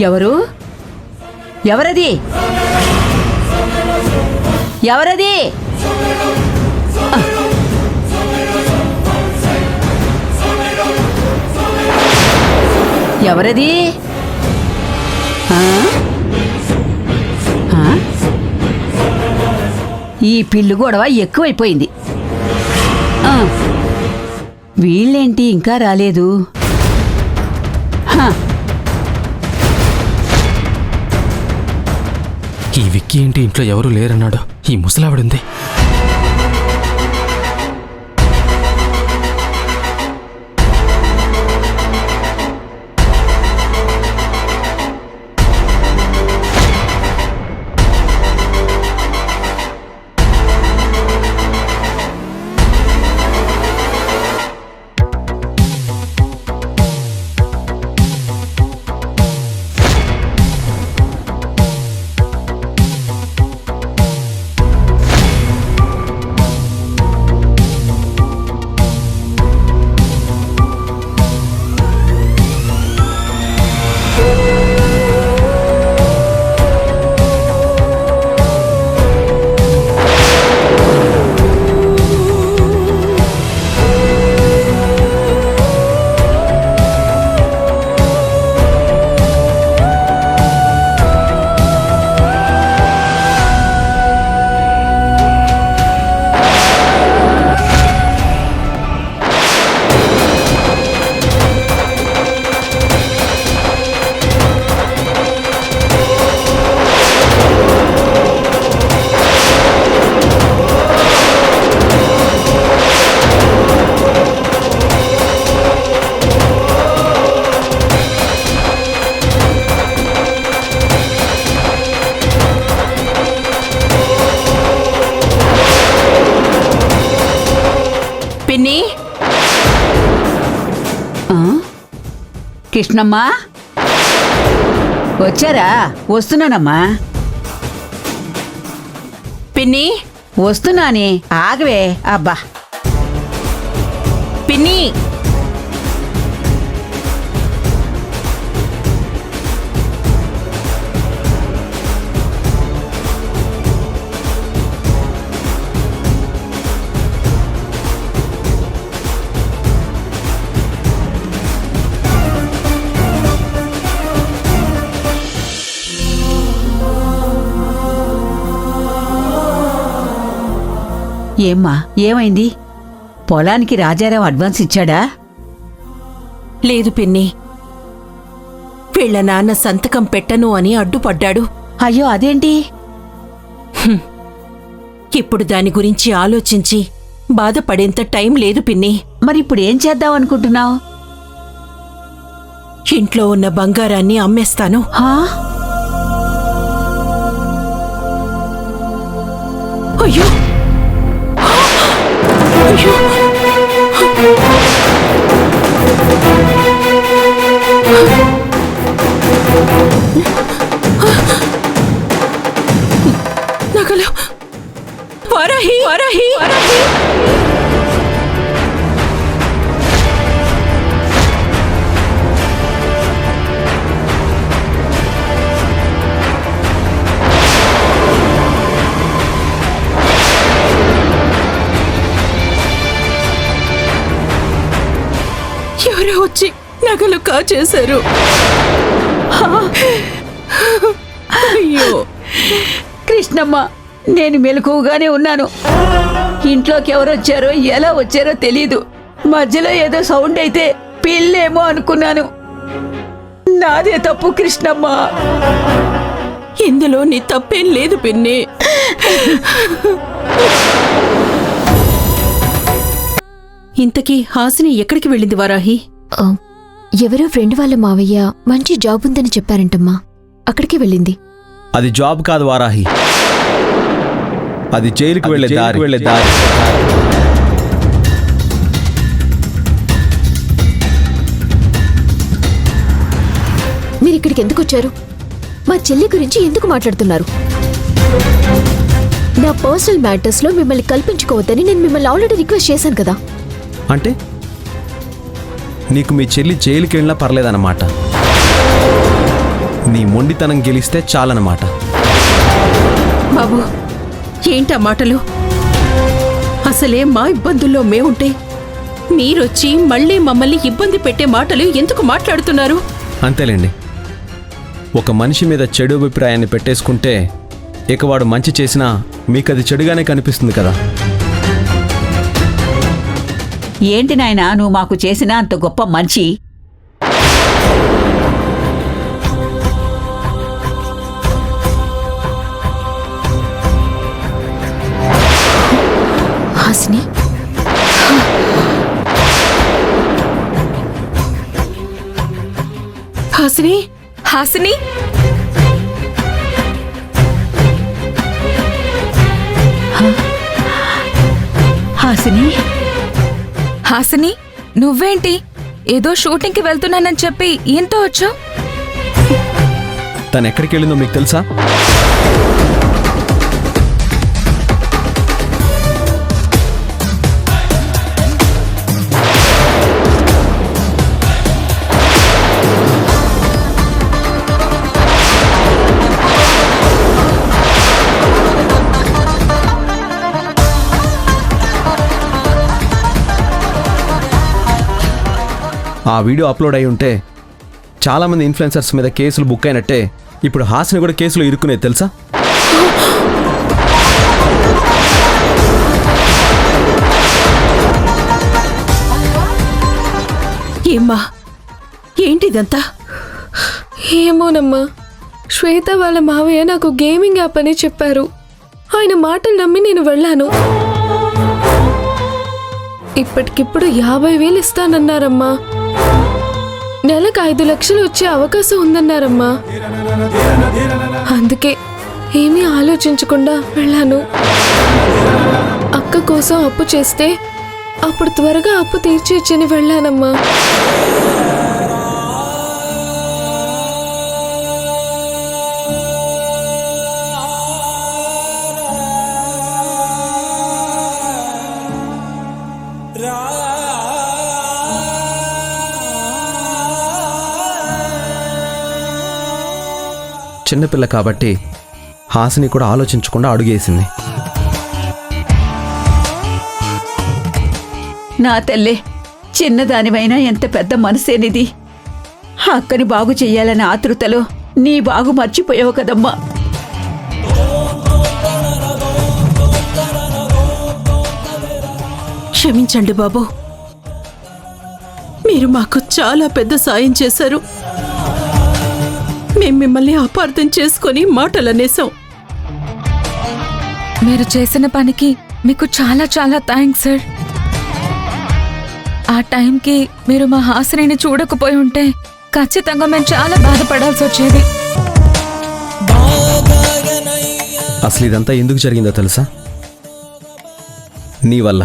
ఎవరు? ఎవరది? ఎవరది? ఎవరది? ఈ పిల్లు గొడవ ఎక్కువైపోయింది. వీళ్ళేంటి ఇంకా రాలేదు? ఈ విక్కీ ఏంటి ఇంట్లో ఎవరూ లేరన్నాడు? ఈ ముసలావిడుంది. కృష్ణమ్మా వచ్చారా? వస్తున్నానమ్మా. పిన్ని వస్తున్నానే, ఆగవే. అబ్బా పిన్ని, ఏమ్మా, ఏమైంది? పొలానికి రాజారావు అడ్వాన్స్ ఇచ్చాడా? లేదు పిన్ని, వీళ్ళ నాన్న సంతకం పెట్టను అని అడ్డుపడ్డాడు. అయ్యో, అదేంటి? ఇప్పుడు దాని గురించి ఆలోచించి బాధపడేంత టైం లేదు పిన్ని. మరిప్పుడు ఏం చేద్దాం అనుకుంటున్నావు? ఇంట్లో ఉన్న బంగారాన్ని అమ్మేస్తాను. అయ్యో అయ్యో, నగలు. వరాహి వరాహి వరాహి, ఎవరో వచ్చి నగలు కాచేశారు. అయ్యో కృష్ణమ్మ, నేను మెలకువగానే ఉన్నాను. ఇంట్లోకి ఎవరొచ్చారో ఎలా వచ్చారో తెలీదు. మధ్యలో ఏదో సౌండ్ అయితే పిల్లేమో అనుకున్నాను. నాదే తప్పు కృష్ణమ్మ. ఇందులో నీ తప్పేం లేదు పిన్ని. ఇంతకీ హాసిని ఎక్కడికి వెళ్ళింది వరాహి? ఎవరో ఫ్రెండ్ వాళ్ళ మావయ్య మంచి జాబ్ ఉందని చెప్పారంటమ్మా, అక్కడికి వెళ్ళింది. అది జాబ్ కాదు వారాహి, అది జైలుకి వెళ్ళే దారి. మీరిక్కడికి ఎందుకు వచ్చారు? మా చెల్లి గురించి ఎందుకు మాట్లాడుతున్నారు? నా పర్సనల్ మ్యాటర్స్ లో మిమ్మల్ని కల్పించుకోవద్దని నేను మిమ్మల్ని ఆల్రెడీ రిక్వెస్ట్ చేశాను కదా. అంటే నీకు మీ చెల్లి జైలుకి వెళ్ళినా పర్లేదన్నమాట. నీ మొండితనం గెలిస్తే చాలన్నమాట. బాబు, ఏంటా మాటలు? అసలే మా ఇబ్బందుల్లో మేముంటే మీరొచ్చి మళ్ళీ మమ్మల్ని ఇబ్బంది పెట్టే మాటలు ఎందుకు మాట్లాడుతున్నారు? అంతేలేండి, ఒక మనిషి మీద చెడు అభిప్రాయాన్ని పెట్టేసుకుంటే ఇక వాడు మంచి చేసినా మీకు అది చెడుగానే కనిపిస్తుంది కదా. ఏంటి నాయనా నువ్వు మాకు చేసిన అంత గొప్ప మంచి? హాసిని, హాసిని, హాసిని, హాసిని, హాసిని, నువ్వేంటి ఏదో షూటింగ్కి వెళ్తున్నానని చెప్పి ఈయంతో వచ్చావు? తను ఎక్కడికి వెళ్ళిందో మీకు తెలుసా? ఆ వీడియో అప్లోడ్ అయి ఉంటే చాలామంది ఇన్ఫ్లుయెన్సర్స్ మీద కేసులు బుక్ అయినట్టే ఇప్పుడు హాసిని కూడా కేసులో ఇరుక్కునేది తెలుసా? ఏమ్మా, ఏంటిదంతా? ఏమోనమ్మా, శ్వేత వాళ్ళ మావయ్య నాకు గేమింగ్ యాప్ అని చెప్పారు. ఆయన మాటలు నమ్మి నేను వెళ్ళాను. ఇప్పటికిప్పుడు 50,000 ఇస్తానన్నారమ్మా. నెలకు 5 లక్షలు వచ్చే అవకాశం ఉందన్నారమ్మా. అందుకే ఏమీ ఆలోచించకుండా వెళ్ళాను. అక్క కోసం అప్పు చేస్తే అప్పుడు త్వరగా అప్పు తీర్చేచ్చని వెళ్ళానమ్మా. చిన్నపిల్ల కాబట్టి హాసిని కూడా ఆలోచించకుండా అడుగేసింది. నా తల్లే, చిన్నదానివైనా ఎంత పెద్ద మనసేనిది. అక్కని బాగు చెయ్యాలనే ఆతృతలో నీ బాగు మర్చిపోయావు కదమ్మా. క్షమించండి బాబు, మీరు మాకు చాలా పెద్ద సాయం చేశారు. మేం మిమ్మల్ని అపార్థం చేసుకొని మాటలనేసాం. మీరు చేసిన పనికి మీకు చాలా చాలా థ్యాంక్స్ సార్. ఆ టైంకి మీరు మా హాసినిని చూడకపోయి ఉంటే ఖచ్చితంగా మేము చాలా బాధపడాల్సి వచ్చేది. అసలు ఇదంతా ఎందుకు జరిగిందో తెలుసా? నీ వల్ల.